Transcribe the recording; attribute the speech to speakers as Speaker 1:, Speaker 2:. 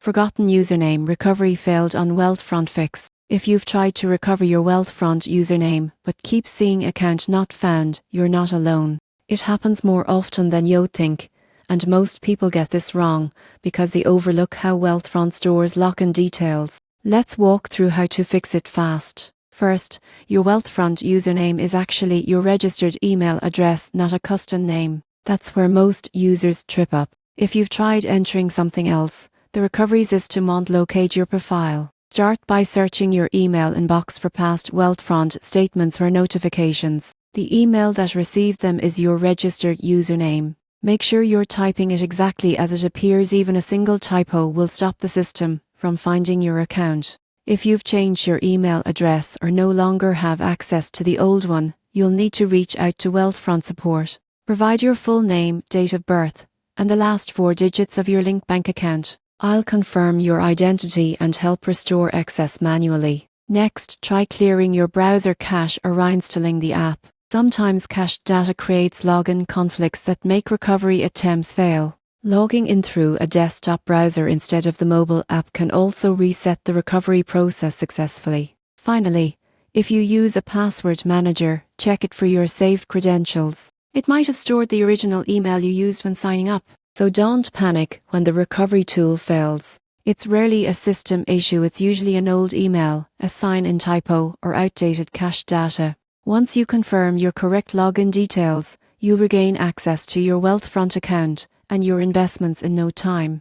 Speaker 1: Forgotten username recovery failed on Wealthfront Fix. If you've tried to recover your Wealthfront username but keep seeing account not found, you're not alone. It happens more often than you'd think, and most people get this wrong because they overlook how Wealthfront stores lock in details. Let's walk through how to fix it fast. First, your Wealthfront username is actually your registered email address, not a custom name. That's where most users trip up. If you've tried entering something else, the recovery system won't locate your profile. Start by searching your email inbox for past Wealthfront statements or notifications. The email that received them is your registered username. Make sure you're typing it exactly as it appears. Even a single typo will stop the system from finding your account. If you've changed your email address or no longer have access to the old one, you'll need to reach out to Wealthfront support. Provide your full name, date of birth, and the last 4 digits of your linked bank account. I'll confirm your identity and help restore access manually. Next, try clearing your browser cache or reinstalling the app. Sometimes cached data creates login conflicts that make recovery attempts fail. Logging in through a desktop browser instead of the mobile app can also reset the recovery process successfully. Finally, if you use a password manager, check it for your saved credentials. It might have stored the original email you used when signing up. So don't panic when the recovery tool fails. It's rarely a system issue, it's usually an old email, a sign-in typo, or outdated cached data. Once you confirm your correct login details, you'll regain access to your Wealthfront account and your investments in no time.